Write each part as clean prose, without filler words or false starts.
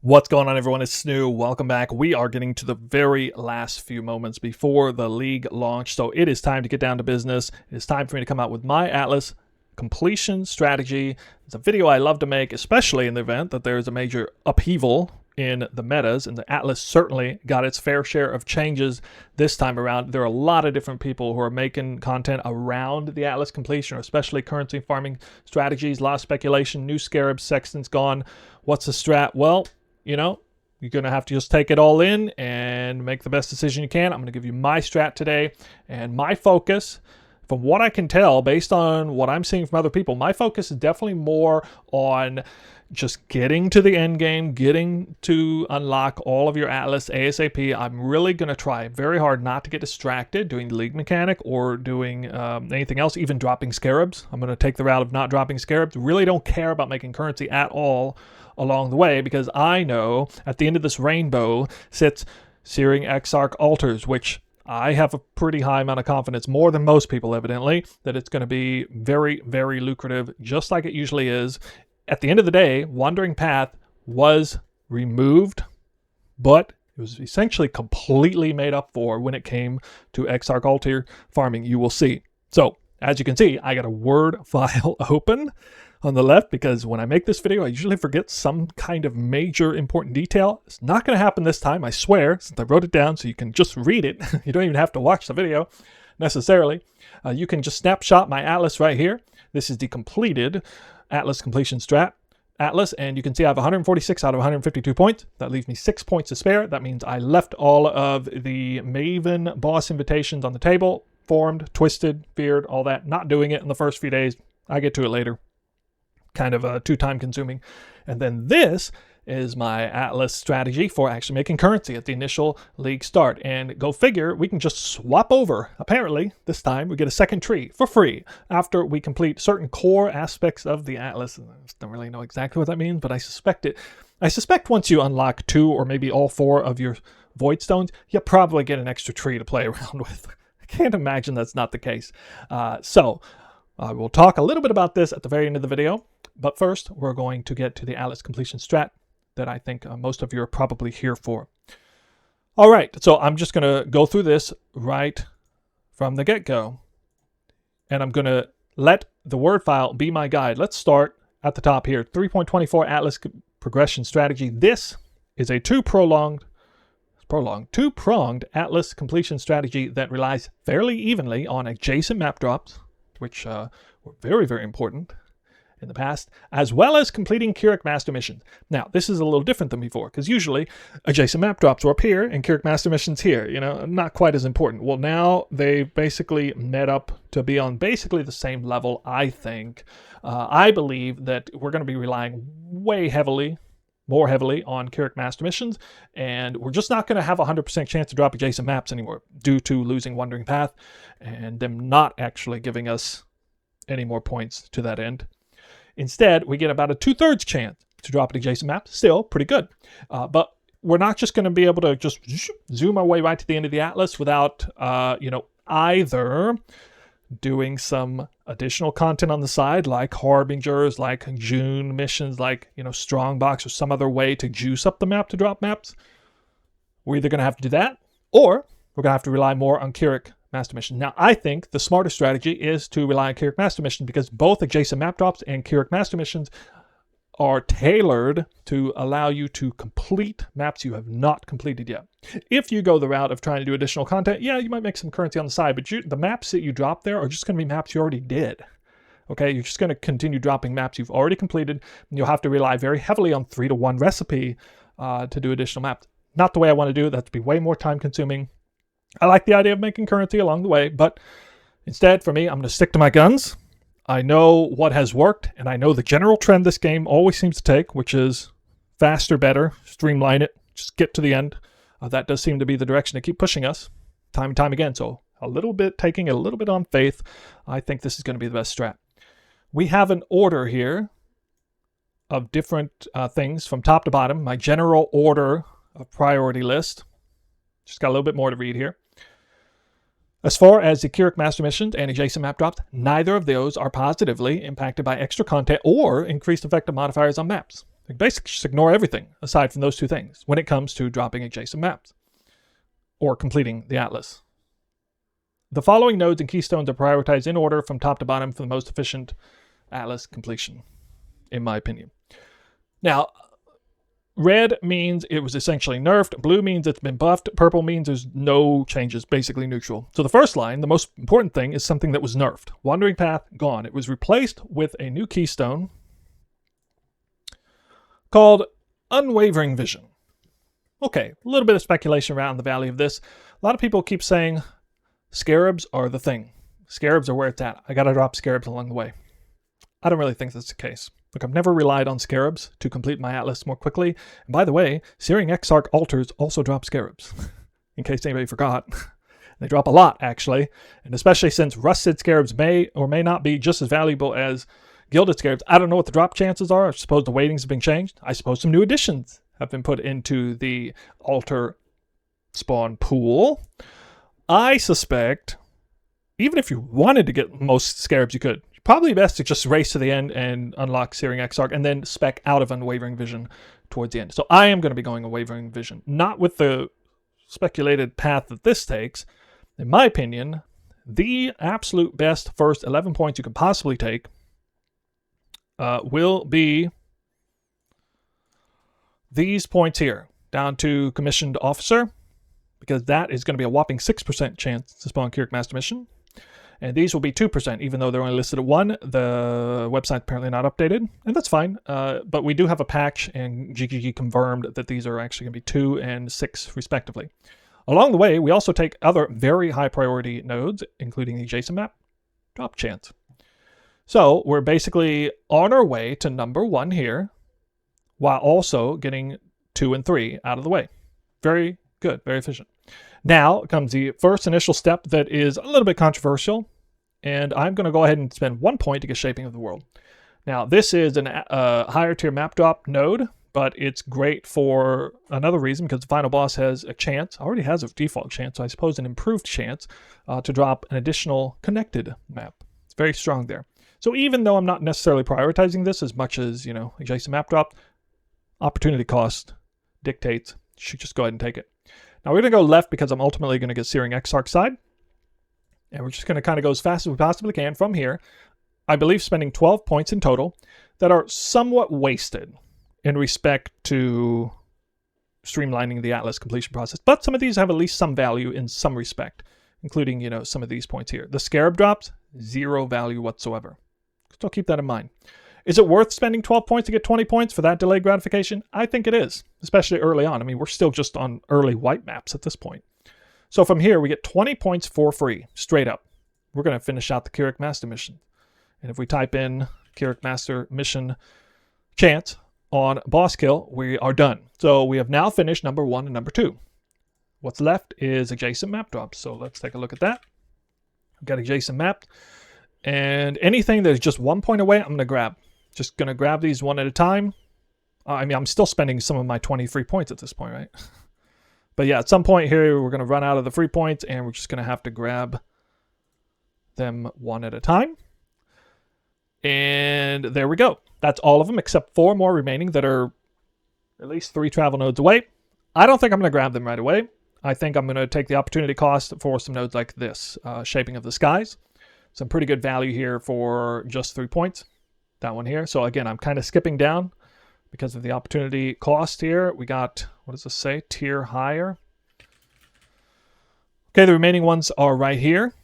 What's going on, everyone? It's Snoo. Welcome back. We are getting to the very last few moments before the league launch, so it is time to get down to business. It is time for me to come out with my Atlas completion strategy. It's a video I love to make, especially in the event that there is a major upheaval in the metas, and the Atlas certainly got its fair share of changes this time around. There are a lot of different people who are making content around the Atlas completion, or especially currency farming strategies. A lot of speculation. New Scarabs, Sexton's gone. What's the strat? Well, you know, you're going to have to just take it all in and make the best decision you can. I'm going to give you my strat today, and my focus, from what I can tell, based on what I'm seeing from other people, my focus is definitely more on just getting to the end game, getting to unlock all of your Atlas ASAP. I'm really going to try very hard not to get distracted doing the league mechanic or doing anything else, even dropping Scarabs. I'm going to take the route of not dropping Scarabs. Really don't care about making currency at all along the way, because I know at the end of this rainbow sits Searing Exarch altars, which I have a pretty high amount of confidence, more than most people evidently, that it's going to be very, very lucrative, just like it usually is. At the end of the day, Wandering Path was removed, but it was essentially completely made up for when it came to Exarch altar farming, you will see. So, as you can see, I got a Word file open on the left, because when I make this video, I usually forget some kind of major important detail. It's not going to happen this time, I swear, since I wrote it down so you can just read it. You don't even have to watch the video necessarily. You can just snapshot my Atlas right here. This is the completed Atlas completion strat Atlas, and you can see I have 146 out of 152 points. That leaves me 6 points to spare. That means I left all of the Maven boss invitations on the table, formed, twisted, feared, all that. Not doing it in the first few days. I get to it later. Kind of too time consuming. And then this is my Atlas strategy for actually making currency at the initial league start. And go figure, we can just swap over. Apparently, this time we get a second tree for free after we complete certain core aspects of the Atlas. I don't really know exactly what that means, but I suspect it. I suspect once you unlock 2 or maybe all 4 of your Void Stones, you'll probably get an extra tree to play around with. I can't imagine that's not the case. We'll talk a little bit about this at the very end of the video. But first, we're going to get to the Atlas completion strat that I think most of you are probably here for. All right, so I'm just going to go through this right from the get-go. And I'm going to let the Word file be my guide. Let's start at the top here. 3.24 Atlas progression strategy. This is a two-pronged Atlas completion strategy that relies fairly evenly on adjacent map drops, which were very, very important in the past, as well as completing Kirac master missions. Now, this is a little different than before, because usually adjacent map drops were up here and Kirac master missions here, not quite as important. Well, now they basically met up to be on basically the same level, I think. I believe that we're going to be relying more heavily on Kirac master missions, and we're just not going to have a 100% chance to drop adjacent maps anymore due to losing Wandering Path and them not actually giving us any more points to that end. Instead, we get about a 2/3 chance to drop an adjacent map. Still pretty good. But we're not just going to be able to just zoom our way right to the end of the Atlas without, either doing some additional content on the side, like Harbingers, like June missions, like, Strongbox, or some other way to juice up the map to drop maps. We're either going to have to do that, or we're going to have to rely more on Kirac master mission. Now, I think the smarter strategy is to rely on Kirac master mission, because both adjacent map drops and Kirac master missions are tailored to allow you to complete maps you have not completed yet. If you go the route of trying to do additional content, yeah, you might make some currency on the side, but the maps that you drop there are just going to be maps you already did. Okay, you're just going to continue dropping maps you've already completed, and you'll have to rely very heavily on 3-to-1 recipe to do additional maps. Not the way I want to do it. That would be way more time consuming. I like the idea of making currency along the way, but instead, for me, I'm going to stick to my guns. I know what has worked, and I know the general trend this game always seems to take, which is faster, better, streamline it, just get to the end. That does seem to be the direction to keep pushing us time and time again. So taking it a little bit on faith, I think this is going to be the best strat. We have an order here of different things from top to bottom. My general order of priority list. Just got a little bit more to read here. As far as the Kirac master missions and adjacent map drops, neither of those are positively impacted by extra content or increased effective modifiers on maps. Like basically just ignore everything aside from those two things when it comes to dropping adjacent maps or completing the atlas. The following nodes and keystones are prioritized in order from top to bottom for the most efficient atlas completion, in my opinion. Now, red means it was essentially nerfed. Blue means it's been buffed. Purple means there's no changes, basically neutral. So the first line, the most important thing, is something that was nerfed. Wandering Path, gone. It was replaced with a new keystone called Unwavering Vision. Okay, a little bit of speculation around the value of this. A lot of people keep saying scarabs are the thing. Scarabs are where it's at. I gotta drop scarabs along the way. I don't really think that's the case. Look, I've never relied on scarabs to complete my atlas more quickly. And by the way, Searing Exarch altars also drop scarabs, in case anybody forgot. They drop a lot, actually, and especially since rusted scarabs may or may not be just as valuable as gilded scarabs. I don't know what the drop chances are. I suppose the weightings have been changed. I suppose some new additions have been put into the altar spawn pool. I suspect, even if you wanted to get most scarabs you could, probably best to just race to the end and unlock Searing Exarch and then spec out of Unwavering Vision towards the end. So I am going to be going Unwavering Vision, not with the speculated path that this takes. In my opinion, the absolute best first 11 points you could possibly take will be these points here, down to Commissioned Officer, because that is going to be a whopping 6% chance to spawn Kirac Master Mission. And these will be 2%, even though they're only listed at 1. The website's apparently not updated, and that's fine. But we do have a patch, and GGG confirmed that these are actually going to be 2 and 6, respectively. Along the way, we also take other very high priority nodes, including the adjacent map, drop chance. So we're basically on our way to number 1 here, while also getting 2 and 3 out of the way. Very good, very efficient. Now comes the first initial step that is a little bit controversial, and I'm going to go ahead and spend 1 point to get Shaping of the World. Now, this is a higher tier map drop node, but it's great for another reason, because the final boss has a chance, already has a default chance, so I suppose an improved chance to drop an additional connected map. It's very strong there. So even though I'm not necessarily prioritizing this as much as, you know, adjacent map drop, opportunity cost dictates you should just go ahead and take it. Now we're going to go left because I'm ultimately going to get Searing Exarch side. And we're just going to kind of go as fast as we possibly can from here. I believe spending 12 points in total that are somewhat wasted in respect to streamlining the Atlas completion process. But some of these have at least some value in some respect, including, you know, some of these points here. The Scarab drops, 0 value whatsoever. So keep that in mind. Is it worth spending 12 points to get 20 points for that delayed gratification? I think it is, especially early on. I mean, we're still just on early white maps at this point. So from here, we get 20 points for free, straight up. We're going to finish out the Kirac Master Mission. And if we type in Kirac Master Mission chance on boss kill, we are done. So we have now finished number 1 and number 2. What's left is adjacent map drops. So let's take a look at that. We've got adjacent map. And anything that is just 1 point away, I'm going to grab. Just going to grab these one at a time. I mean, I'm still spending some of my 20 free points at this point, right? But yeah, at some point here, we're going to run out of the free points, and we're just going to have to grab them one at a time. And there we go. That's all of them, except 4 more remaining that are at least 3 travel nodes away. I don't think I'm going to grab them right away. I think I'm going to take the opportunity cost for some nodes like this, Shaping of the Skies. Some pretty good value here for just 3 points. That one here. So again, I'm kind of skipping down because of the opportunity cost here. We got, what does this say? Tier higher. Okay, the remaining ones are right here.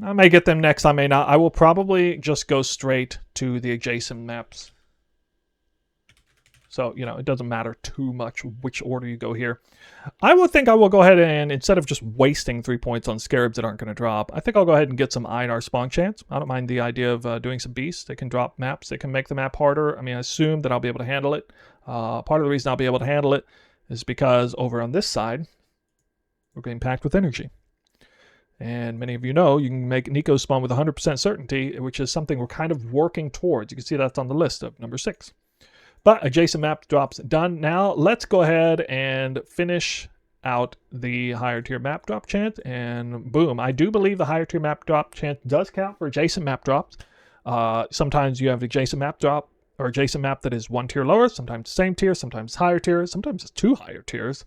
I may get them next, I may not. I will probably just go straight to the adjacent maps. So, you know, it doesn't matter too much which order you go here. I would think I will go ahead and, instead of just wasting 3 points on scarabs that aren't going to drop, I think I'll go ahead and get some Einar spawn chance. I don't mind the idea of doing some beasts. They can drop maps. They can make the map harder. I mean, I assume that I'll be able to handle it. Part of the reason I'll be able to handle it is because over on this side, we're getting packed with energy. And many of you know you can make Nico spawn with 100% certainty, which is something we're kind of working towards. You can see that's on the list of number 6. But adjacent map drops done. Now let's go ahead and finish out the higher tier map drop chance, and boom. I do believe the higher tier map drop chance does count for adjacent map drops. Sometimes you have adjacent map drop or adjacent map that is one tier lower, sometimes same tier, sometimes higher tier, sometimes it's two higher tiers,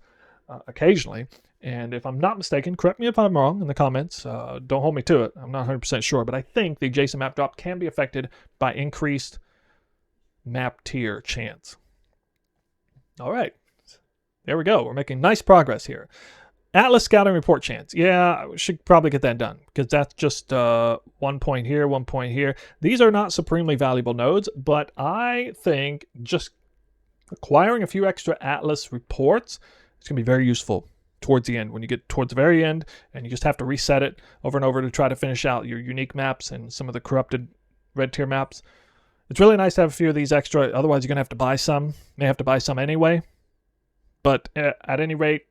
occasionally. And if I'm not mistaken, correct me if I'm wrong in the comments, don't hold me to it, I'm not 100% sure, but I think the adjacent map drop can be affected by increased map tier chance. All right, there we go. We're making nice progress here. Atlas scouting report chance. Yeah, we should probably get that done because that's just 1 point here, 1 point here. These are not supremely valuable nodes, but I think just acquiring a few extra Atlas reports is going to be very useful towards the end. When you get towards the very end and you just have to reset it over and over to try to finish out your unique maps and some of the corrupted red tier maps. It's really nice to have a few of these extra. Otherwise, you're going to have to buy some. You may have to buy some anyway. But at any rate,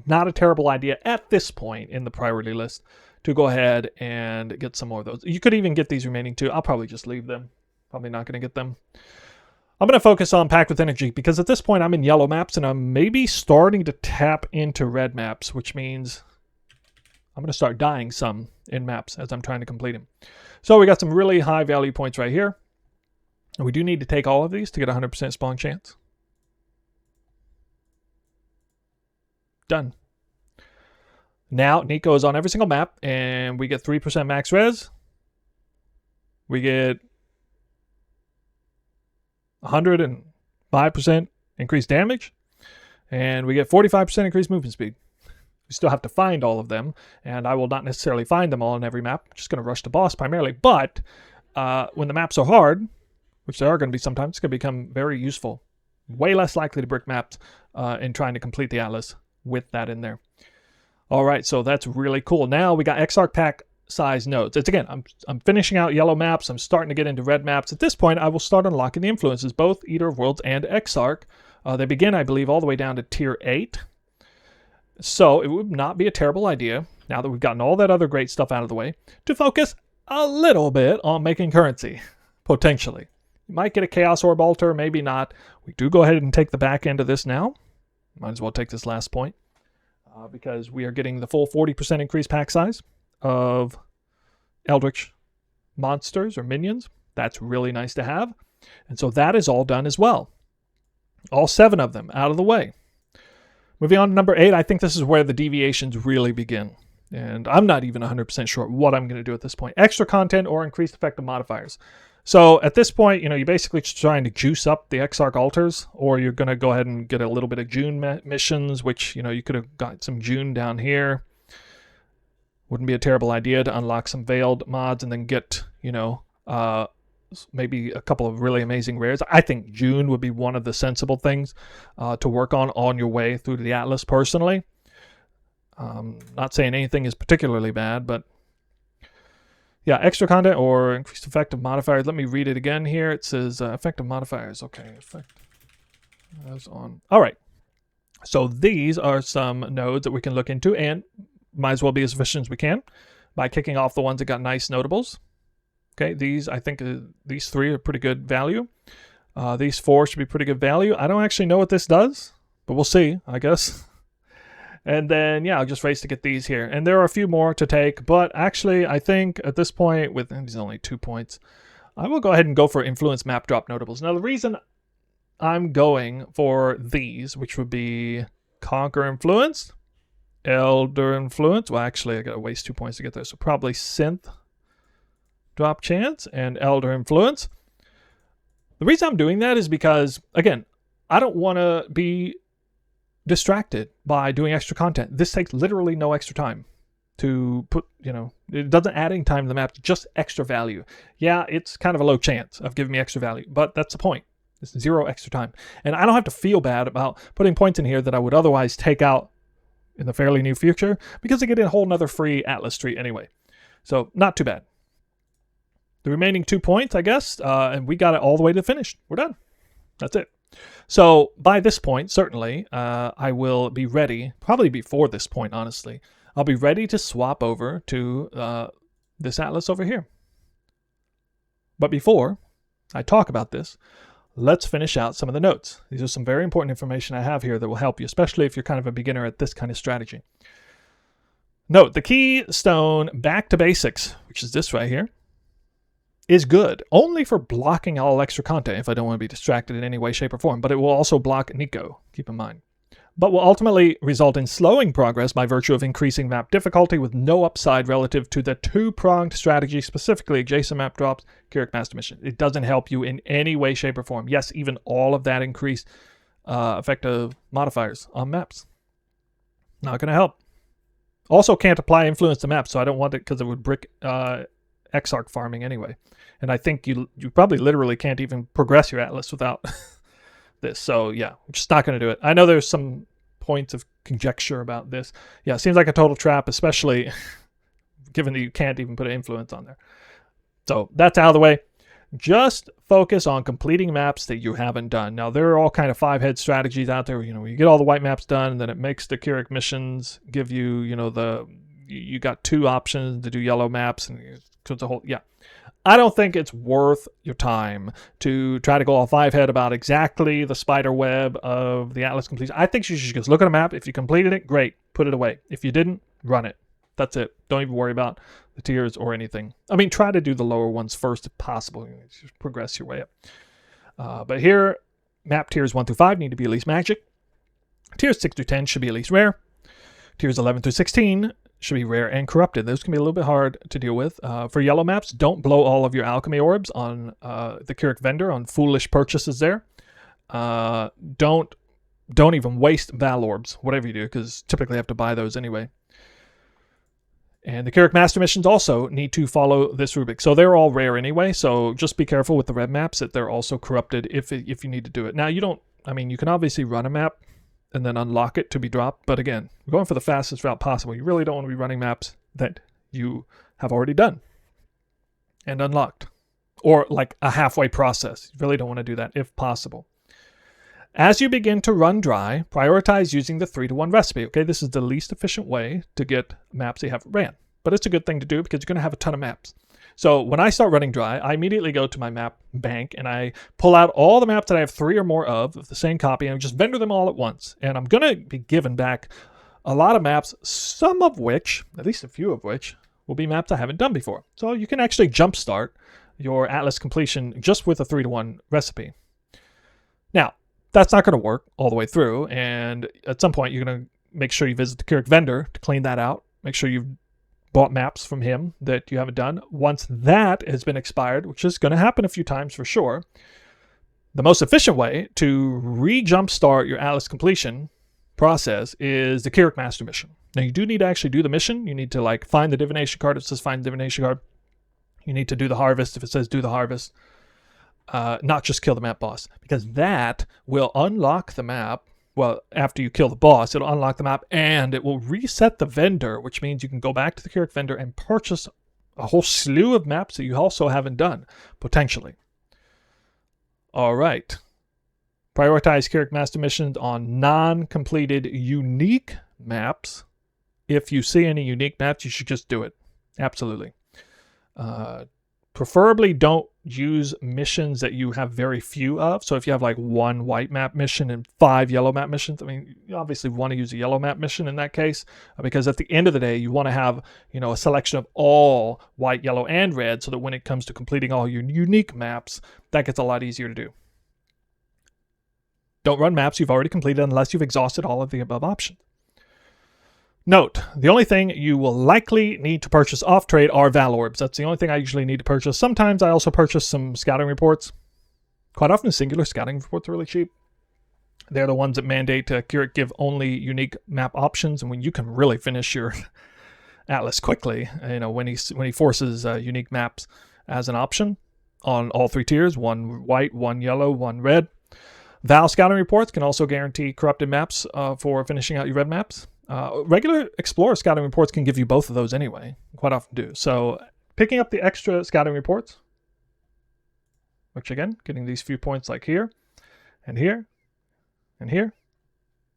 not a terrible idea at this point in the priority list to go ahead and get some more of those. You could even get these remaining two. I'll probably just leave them. Probably not going to get them. I'm going to focus on Packed with Energy because at this point I'm in yellow maps and I'm maybe starting to tap into red maps, which means I'm going to start dying some in maps as I'm trying to complete them. So we got some really high value points right here. And we do need to take all of these to get a 100% spawn chance. Done. Now Nico is on every single map and we get 3% max res. We get 105% increased damage. And we get 45% increased movement speed. We still have to find all of them. And I will not necessarily find them all on every map. I'm just going to rush the boss primarily. But when the maps are hard, which they are going to be sometimes, it's going to become very useful. Way less likely to brick maps in trying to complete the Atlas with that in there. All right, so that's really cool. Now we got Exarch pack size nodes. It's again, I'm finishing out yellow maps. I'm starting to get into red maps. At this point, I will start unlocking the influences, both Eater of Worlds and Exarch. They begin, I believe, all the way down to tier 8. So it would not be a terrible idea, now that we've gotten all that other great stuff out of the way, to focus a little bit on making currency, potentially. You might get a Chaos Orb altar, maybe not. We do go ahead and take the back end of this now. Might as well take this last point because we are getting the full 40% increased pack size of Eldritch monsters or minions. That's really nice to have. And so that is all done as well. All 7 of them out of the way. Moving on to number 8, I think this is where the deviations really begin. And I'm not even 100% sure what I'm going to do at this point. Extra content or increased effective modifiers. So at this point, you're basically just trying to juice up the Exarch altars, or you're going to go ahead and get a little bit of June missions, which, you could have got some June down here. Wouldn't be a terrible idea to unlock some veiled mods and then get, maybe a couple of really amazing rares. I think June would be one of the sensible things to work on your way through the Atlas personally. Not saying anything is particularly bad, but yeah, extra content or increased effective modifiers. Let me read it again here. It says effective modifiers. Okay, effect as on. All right. So these are some nodes that we can look into and might as well be as efficient as we can by kicking off the ones that got nice notables. Okay, these, I think these 3 are pretty good value. These 4 should be pretty good value. I don't actually know what this does, but we'll see, I guess. And then, yeah, I'll just race to get these here. And there are a few more to take, but actually, I think at this point, with these only 2 points, I will go ahead and go for influence map drop notables. Now, the reason I'm going for these, which would be Conquer Influence, Elder Influence. Well, actually, I got to waste 2 points to get there, so probably Synth drop chance and Elder Influence. The reason I'm doing that is because, again, I don't want to be distracted by doing extra content. This takes literally no extra time to put, it doesn't add any time to the map, just extra value. Yeah, it's kind of a low chance of giving me extra value, but that's the point. It's 0 extra time. And I don't have to feel bad about putting points in here that I would otherwise take out in the fairly near future because I get a whole nother free Atlas tree anyway. So not too bad. The remaining 2 points, I guess, and we got it all the way to the finish. We're done. That's it. So by this point, certainly, I will be ready, probably before this point, honestly, I'll be ready to swap over to this Atlas over here. But before I talk about this, let's finish out some of the notes. These are some very important information I have here that will help you, especially if you're kind of a beginner at this kind of strategy. Note, the keystone back to basics, which is this right here, is good, only for blocking all extra content if I don't want to be distracted in any way, shape, or form, but it will also block Nico, keep in mind. But will ultimately result in slowing progress by virtue of increasing map difficulty with no upside relative to the two-pronged strategy, specifically adjacent map drops, Kirac Master Mission. It doesn't help you in any way, shape, or form. Yes, even all of that increased effective modifiers on maps. Not going to help. Also can't apply influence to maps, so I don't want it because it would brick Exarch farming anyway. And I think you probably literally can't even progress your Atlas without this. So yeah, I'm just not going to do it. I know there's some points of conjecture about this. Yeah, it seems like a total trap, especially given that you can't even put an influence on there. So that's out of the way. Just focus on completing maps that you haven't done. Now, there are all kind of 5-head strategies out there. You know, you get all the white maps done, and then it makes the Kirac missions give you, you know, you got 2 options to do yellow maps, and it's a whole, yeah. I don't think it's worth your time to try to go all 5-head about exactly the spider web of the Atlas completion. I think you should just look at a map. If you completed it, great, put it away. If you didn't, run it. That's it. Don't even worry about the tiers or anything. I mean, try to do the lower ones first if possible. Just progress your way up. But here, map tiers 1 through 5 need to be at least magic. Tiers 6 through 10 should be at least rare. Tiers 11 through 16 should be rare and corrupted. Those can be a little bit hard to deal with. For yellow maps, don't blow all of your alchemy orbs on the Kirac vendor on foolish purchases there. Don't even waste Val orbs, whatever you do, because typically you have to buy those anyway. And the Kirac Master Missions also need to follow this rubric. So they're all rare anyway, so just be careful with the red maps that they're also corrupted if you need to do it. Now, you can obviously run a map and then unlock it to be dropped, but again, we're going for the fastest route possible. You really don't want to be running maps that you have already done and unlocked, or like a halfway process. You really don't want to do that if possible. As you begin to run dry, prioritize using the 3-to-1 recipe. Okay, this is the least efficient way to get maps that you haven't ran, but it's a good thing to do because you're going to have a ton of maps. So when I start running dry, I immediately go to my map bank and I pull out all the maps that I have 3 or more of the same copy and just vendor them all at once. And I'm going to be given back a lot of maps, some of which, at least a few of which, will be maps I haven't done before. So you can actually jumpstart your Atlas completion just with a 3-to-1 recipe. Now, that's not going to work all the way through, and at some point you're going to make sure you visit the Kirac vendor to clean that out. Make sure you've bought maps from him that you haven't done. Once that has been expired, which is going to happen a few times for sure, the most efficient way to re-jumpstart your Atlas completion process is the Kirac Master Mission. Now, you do need to actually do the mission. You need to find the divination card if it says find the divination card. You need to do the harvest if it says do the harvest. Not just kill the map boss, because that will unlock the map. Well, after you kill the boss, it'll unlock the map and it will reset the vendor, which means you can go back to the Kirac vendor and purchase a whole slew of maps that you also haven't done, potentially. All right. Prioritize Kirac Master Missions on non-completed unique maps. If you see any unique maps, you should just do it. Absolutely. Preferably don't use missions that you have very few of. So if you have 1 white map mission and 5 yellow map missions, I mean, you obviously want to use a yellow map mission in that case, because at the end of the day, you want to have, a selection of all white, yellow, and red, so that when it comes to completing all your unique maps, that gets a lot easier to do. Don't run maps you've already completed unless you've exhausted all of the above options. Note, the only thing you will likely need to purchase off-trade are Val Orbs. That's the only thing I usually need to purchase. Sometimes I also purchase some scouting reports. Quite often singular scouting reports are really cheap. They're the ones that mandate Kirac give only unique map options, and when you can really finish your Atlas quickly, when he forces unique maps as an option on all 3 tiers, 1 white, 1 yellow, 1 red. Val scouting reports can also guarantee corrupted maps for finishing out your red maps. Regular Explorer scouting reports can give you both of those anyway, quite often do. So picking up the extra scouting reports, which again, getting these few points like here, and here, and here,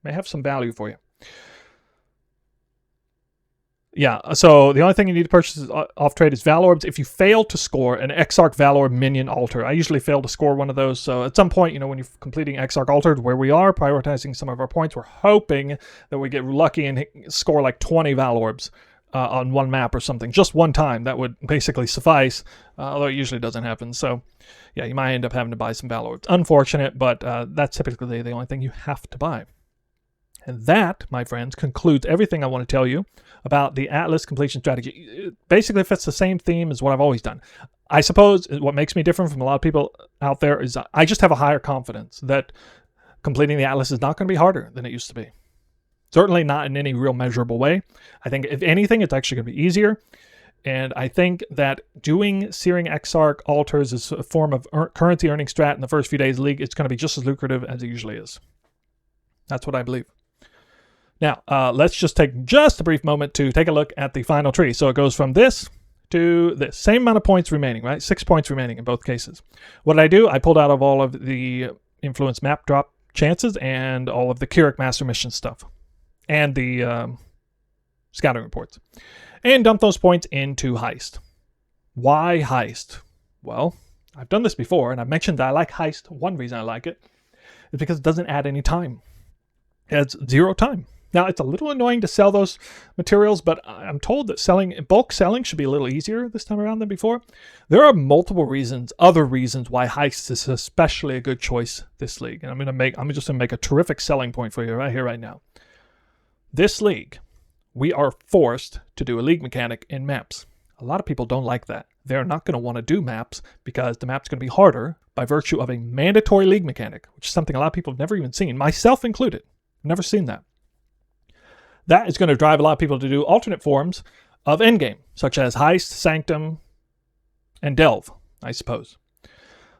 may have some value for you. Yeah, so the only thing you need to purchase off trade is Val Orbs. If you fail to score an Exarch Val Orb minion altar, I usually fail to score one of those. So at some point, when you're completing Exarch Altered, where we are, prioritizing some of our points, we're hoping that we get lucky and score 20 Val Orbs on one map or something, just one time. That would basically suffice, although it usually doesn't happen. So, yeah, you might end up having to buy some battle orbs. Unfortunate, but that's typically the only thing you have to buy. And that, my friends, concludes everything I want to tell you about the Atlas completion strategy. It basically fits the same theme as what I've always done. I suppose what makes me different from a lot of people out there is I just have a higher confidence that completing the Atlas is not going to be harder than it used to be. Certainly not in any real measurable way. I think, if anything, it's actually going to be easier. And I think that doing Searing Exarch altars is a form of currency earning strat in the first few days of the league. It's going to be just as lucrative as it usually is. That's what I believe. Now, let's just take just a brief moment to take a look at the final tree. So it goes from this to this. Same amount of points remaining, right? 6 points remaining in both cases. What did I do? I pulled out of all of the influence map drop chances and all of the Kirac Master Mission stuff. And the scouting reports. And dump those points into Heist. Why Heist? Well, I've done this before, and I've mentioned that I like Heist. One reason I like it is because it doesn't add any time. It adds 0 time. Now, it's a little annoying to sell those materials, but I'm told that bulk selling should be a little easier this time around than before. There are multiple reasons, other reasons, why Heist is especially a good choice this league. And I'm just gonna make a terrific selling point for you right here, right now. This league, we are forced to do a league mechanic in maps. A lot of people don't like that. They're not going to want to do maps because the map's going to be harder by virtue of a mandatory league mechanic, which is something a lot of people have never even seen, myself included. Never seen that. That is going to drive a lot of people to do alternate forms of endgame, such as Heist, Sanctum, and Delve, I suppose.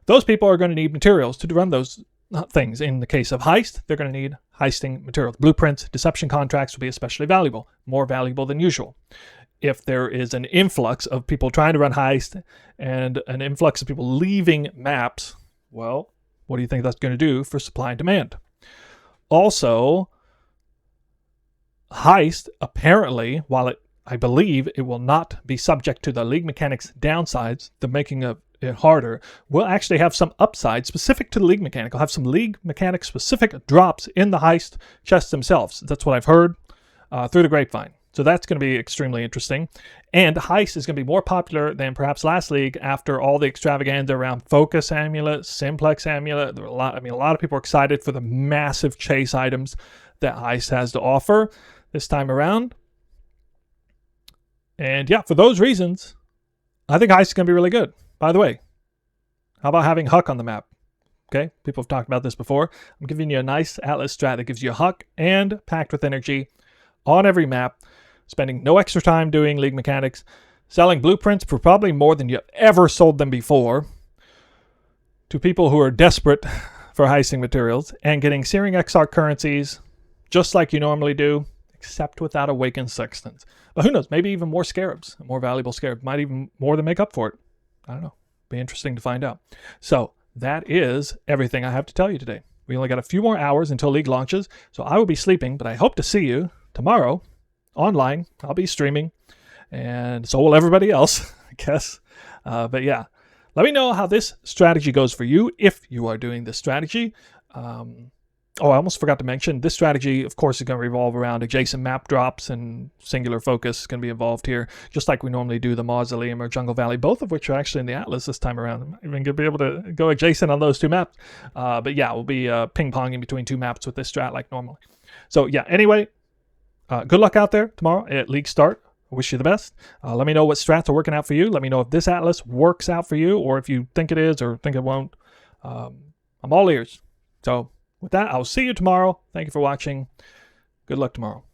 Those people are going to need materials to run those things. In the case of Heist, they're going to need heisting materials. Blueprints, deception contracts will be especially valuable, more valuable than usual. If there is an influx of people trying to run Heist and an influx of people leaving maps, well, what do you think that's going to do for supply and demand? Also, Heist, apparently, while I believe it will not be subject to the league mechanics downsides, the making of it harder, will actually have some upside specific to the league mechanic. I'll have some league mechanic specific drops in the Heist chests themselves. That's what I've heard through the grapevine. So that's going to be extremely interesting. And Heist is going to be more popular than perhaps last league after all the extravaganza around Focus Amulet, Simplex Amulet. There were a lot of people are excited for the massive chase items that Heist has to offer this time around. And yeah, for those reasons, I think Heist is going to be really good. By the way, how about having Huck on the map? Okay, people have talked about this before. I'm giving you a nice Atlas strat that gives you Huck and Packed with Energy on every map, spending no extra time doing league mechanics, selling blueprints for probably more than you've ever sold them before to people who are desperate for heisting materials, and getting Searing Exarch currencies just like you normally do, except without Awakened Sextants. But who knows, maybe even more Scarabs, more valuable Scarabs, might even more than make up for it. I don't know. Be interesting to find out. So that is everything I have to tell you today. We only got a few more hours until League launches, so I will be sleeping, but I hope to see you tomorrow online. I'll be streaming, and so will everybody else, I guess. But yeah, let me know how this strategy goes for you, if you are doing this strategy. Oh, I almost forgot to mention, this strategy, of course, is going to revolve around adjacent map drops, and singular focus is going to be involved here, just like we normally do the Mausoleum or Jungle Valley, both of which are actually in the Atlas this time around. I'm even going to be able to go adjacent on those two maps. But yeah, we'll be ping-ponging between two maps with this strat like normally. So yeah, anyway, good luck out there tomorrow at League Start. I wish you the best. Let me know what strats are working out for you. Let me know if this Atlas works out for you, or if you think it is or think it won't. I'm all ears. So with that, I'll see you tomorrow. Thank you for watching. Good luck tomorrow.